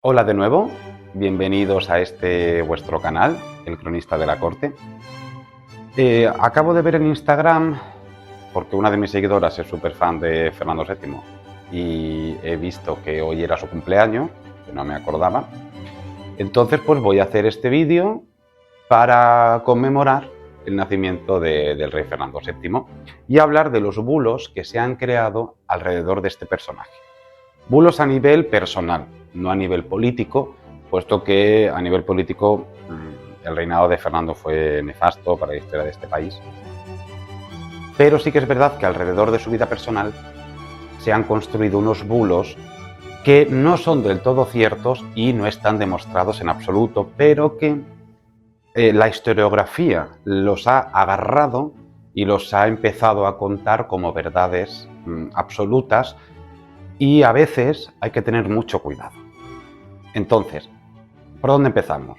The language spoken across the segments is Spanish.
Hola de nuevo, bienvenidos a este vuestro canal, El Cronista de la Corte. Acabo de ver en Instagram, porque una de mis seguidoras es súper fan de Fernando VII, y he visto que hoy era su cumpleaños, que no me acordaba. Entonces pues voy a hacer este vídeo para conmemorar el nacimiento del rey Fernando VII y hablar de los bulos que se han creado alrededor de este personaje. Bulos a nivel personal, no a nivel político, puesto que a nivel político el reinado de Fernando fue nefasto para la historia de este país. Pero sí que es verdad que alrededor de su vida personal se han construido unos bulos que no son del todo ciertos y no están demostrados en absoluto, pero que la historiografía los ha agarrado y los ha empezado a contar como verdades absolutas, y a veces hay que tener mucho cuidado. Entonces, ¿por dónde empezamos?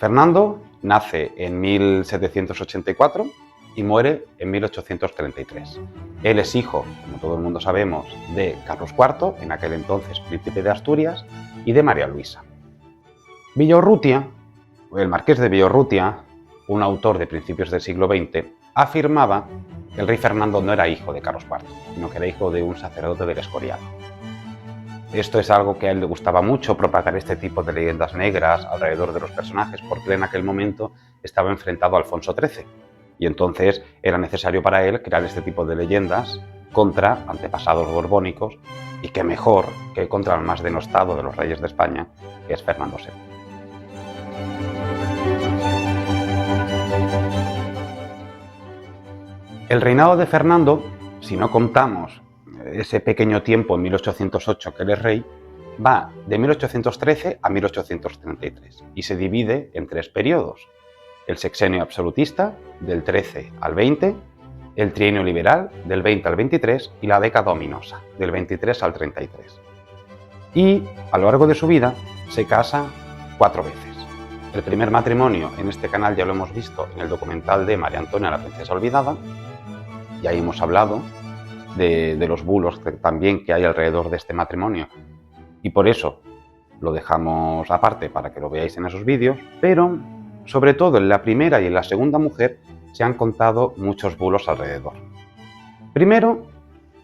Fernando nace en 1784 y muere en 1833. Él es hijo, como todo el mundo sabemos, de Carlos IV, en aquel entonces príncipe de Asturias, y de María Luisa. Villaurrutia, el marqués de Villaurrutia, un autor de principios del siglo XX, afirmaba que el rey Fernando no era hijo de Carlos IV, sino que era hijo de un sacerdote del Escorial. Esto es algo que a él le gustaba mucho, propagar este tipo de leyendas negras alrededor de los personajes, porque él en aquel momento estaba enfrentado a Alfonso XIII. Y entonces era necesario para él crear este tipo de leyendas contra antepasados borbónicos, y qué mejor que contra el más denostado de los reyes de España, que es Fernando VII. El reinado de Fernando, si no contamos ese pequeño tiempo en 1808 que él es rey, va de 1813 a 1833 y se divide en tres periodos: el sexenio absolutista, del 13 al 20, el trienio liberal, del 20 al 23, y la década ominosa, del 23 al 33. Y a lo largo de su vida se casa 4 veces. El primer matrimonio en este canal ya lo hemos visto en el documental de María Antonia, la princesa olvidada, y ahí hemos hablado de los bulos también que hay alrededor de este matrimonio, y por eso lo dejamos aparte para que lo veáis en esos vídeos. Pero sobre todo en la primera y en la segunda mujer se han contado muchos bulos alrededor. Primero,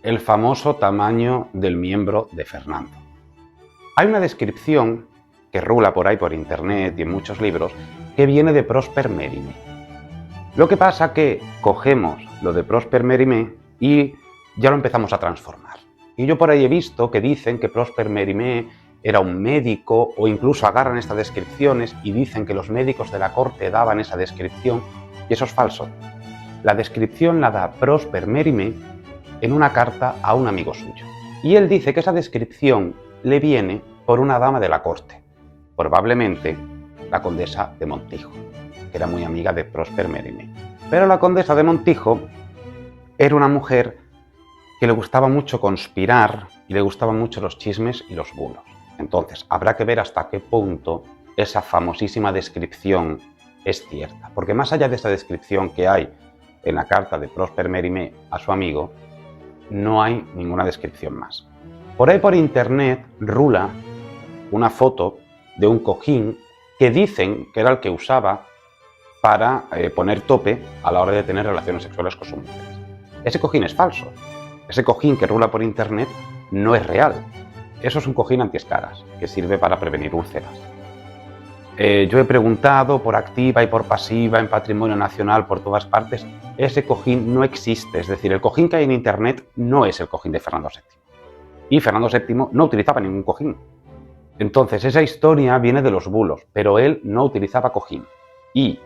el famoso tamaño del miembro de Fernando. Hay una descripción que rula por ahí por internet y en muchos libros que viene de Prosper Mérimée. Lo que pasa que cogemos lo de Prosper Mérimée y ya lo empezamos a transformar. Y yo por ahí he visto que dicen que Prosper Mérimée era un médico, o incluso agarran estas descripciones y dicen que los médicos de la corte daban esa descripción, y eso es falso. La descripción la da Prosper Mérimée en una carta a un amigo suyo. Y él dice que esa descripción le viene por una dama de la corte, probablemente la condesa de Montijo, que era muy amiga de Prosper Mérimée. Pero la condesa de Montijo era una mujer que le gustaba mucho conspirar y le gustaban mucho los chismes y los bulos. Entonces, habrá que ver hasta qué punto esa famosísima descripción es cierta. Porque más allá de esa descripción que hay en la carta de Prosper Mérimée a su amigo, no hay ninguna descripción más. Por ahí por internet rula una foto de un cojín que dicen que era el que usaba para poner tope a la hora de tener relaciones sexuales con sus mujeres. Ese cojín es falso. Ese cojín que rula por internet no es real. Eso es un cojín antiescaras, que sirve para prevenir úlceras. Yo he preguntado por activa y por pasiva, en Patrimonio Nacional, por todas partes. Ese cojín no existe. Es decir, el cojín que hay en internet no es el cojín de Fernando VII. Y Fernando VII no utilizaba ningún cojín. Entonces, esa historia viene de los bulos, pero él no utilizaba cojín. Y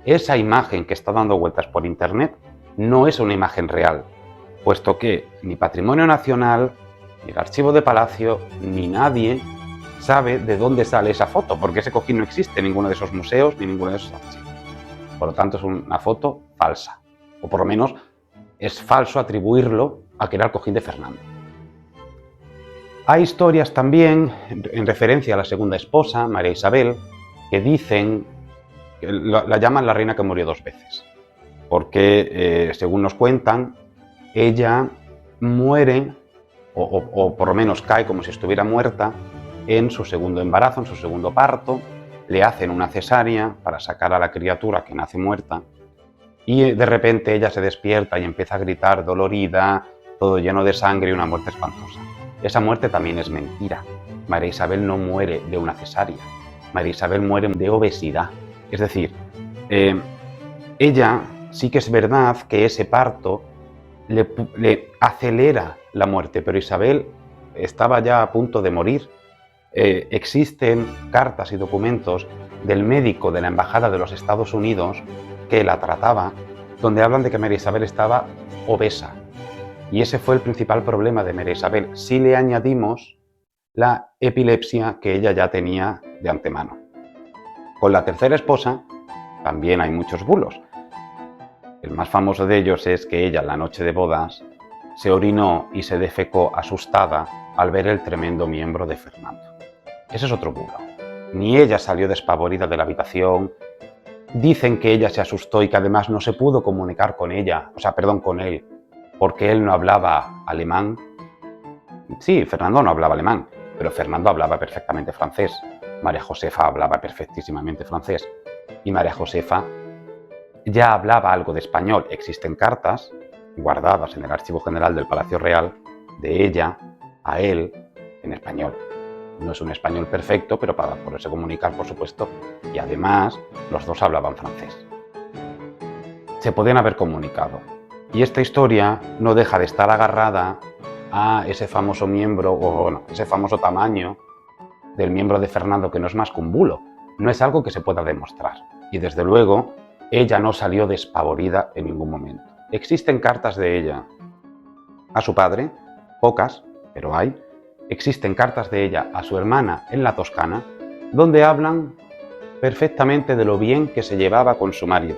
esa imagen que está dando vueltas por internet no es una imagen real, puesto que ni Patrimonio Nacional, ni el Archivo de Palacio, ni nadie sabe de dónde sale esa foto, porque ese cojín no existe en ninguno de esos museos ni en ninguno de esos archivos. Por lo tanto, es una foto falsa, o por lo menos es falso atribuirlo a que era el cojín de Fernando. Hay historias también en referencia a la segunda esposa, María Isabel, que dicen, que la llaman la reina que murió 2 veces, porque según nos cuentan, ella muere, o por lo menos cae como si estuviera muerta, en su segundo embarazo, en su segundo parto, le hacen una cesárea para sacar a la criatura que nace muerta y de repente ella se despierta y empieza a gritar dolorida, todo lleno de sangre y una muerte espantosa. Esa muerte también es mentira. María Isabel no muere de una cesárea. María Isabel muere de obesidad. Es decir, ella sí que es verdad que ese parto le acelera la muerte, pero Isabel estaba ya a punto de morir. Existen cartas y documentos del médico de la Embajada de los Estados Unidos que la trataba, donde hablan de que María Isabel estaba obesa. Y ese fue el principal problema de María Isabel, si le añadimos la epilepsia que ella ya tenía de antemano. Con la tercera esposa también hay muchos bulos. El más famoso de ellos es que ella, en la noche de bodas, se orinó y se defecó asustada al ver el tremendo miembro de Fernando. Ese es otro bulo. Ni ella salió despavorida de la habitación. Dicen que ella se asustó y que además no se pudo comunicar con con él, porque él no hablaba alemán. Sí, Fernando no hablaba alemán, pero Fernando hablaba perfectamente francés. María Josefa hablaba perfectísimamente francés. Y María Josefa ya hablaba algo de español. Existen cartas guardadas en el Archivo General del Palacio Real de ella a él en español. No es un español perfecto, pero para poderse comunicar, por supuesto. Y además, los dos hablaban francés. Se podían haber comunicado. Y esta historia no deja de estar agarrada a ese famoso miembro, o bueno, ese famoso tamaño del miembro de Fernando, que no es más que un bulo. No es algo que se pueda demostrar. Y desde luego, ella no salió despavorida en ningún momento. Existen cartas de ella a su padre, pocas, pero hay. Existen cartas de ella a su hermana en la Toscana, donde hablan perfectamente de lo bien que se llevaba con su marido.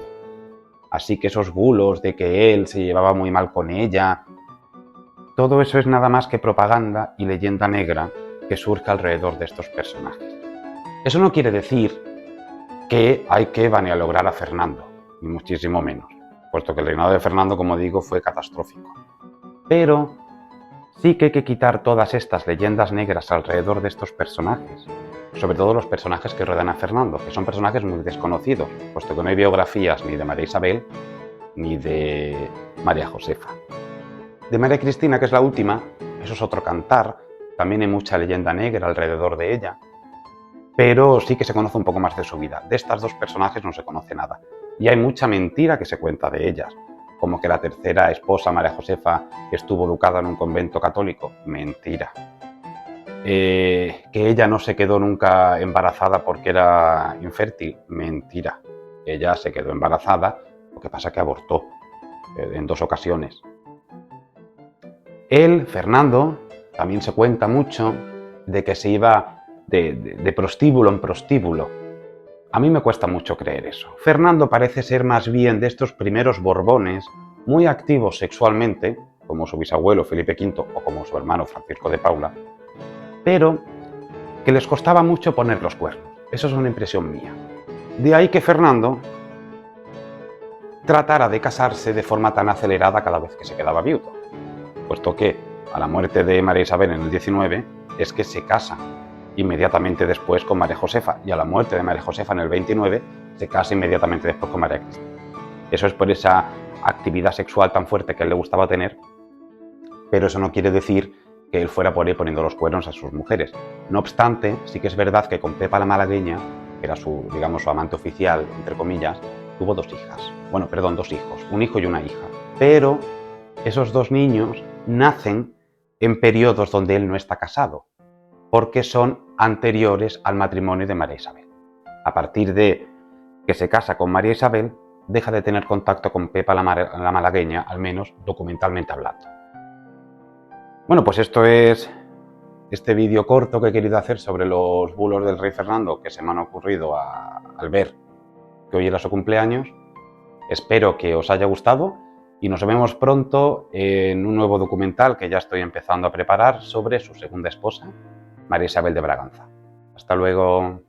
Así que esos bulos de que él se llevaba muy mal con ella, todo eso es nada más que propaganda y leyenda negra que surge alrededor de estos personajes. Eso no quiere decir que hay que vanaglorar a Fernando, ni muchísimo menos, puesto que el reinado de Fernando, como digo, fue catastrófico. Pero sí que hay que quitar todas estas leyendas negras alrededor de estos personajes, sobre todo los personajes que rodean a Fernando, que son personajes muy desconocidos, puesto que no hay biografías ni de María Isabel ni de María Josefa. De María Cristina, que es la última, eso es otro cantar, también hay mucha leyenda negra alrededor de ella, pero sí que se conoce un poco más de su vida. De estas dos personajes no se conoce nada, y hay mucha mentira que se cuenta de ellas, como que la tercera esposa, María Josefa, estuvo educada en un convento católico. Mentira. Que ella no se quedó nunca embarazada porque era infértil. Mentira. Ella se quedó embarazada, lo que pasa es que abortó en 2 ocasiones. Él, Fernando, también se cuenta mucho de que se iba de prostíbulo en prostíbulo. A mí me cuesta mucho creer eso. Fernando parece ser más bien de estos primeros Borbones, muy activos sexualmente, como su bisabuelo Felipe V o como su hermano Francisco de Paula, pero que les costaba mucho poner los cuernos. Eso es una impresión mía. De ahí que Fernando tratara de casarse de forma tan acelerada cada vez que se quedaba viudo, puesto que a la muerte de María Isabel en el 19 es que se casa inmediatamente después con María Josefa, y a la muerte de María Josefa en el 29 se casa inmediatamente después con María Cristina. Eso es por esa actividad sexual tan fuerte que a él le gustaba tener, pero eso no quiere decir que él fuera por ahí poniendo los cuernos a sus mujeres. No obstante, sí que es verdad que con Pepa la Malagueña, que era su amante oficial, entre comillas, tuvo 2 hijas. Bueno, perdón, 2 hijos, un hijo y una hija. Pero esos 2 niños nacen en periodos donde él no está casado, porque son anteriores al matrimonio de María Isabel. A partir de que se casa con María Isabel, deja de tener contacto con Pepa la Malagueña, al menos documentalmente hablando. Bueno, pues esto es este vídeo corto que he querido hacer sobre los bulos del rey Fernando que se me han ocurrido al ver que hoy era su cumpleaños. Espero que os haya gustado y nos vemos pronto en un nuevo documental que ya estoy empezando a preparar sobre su segunda esposa, María Isabel de Braganza. Hasta luego.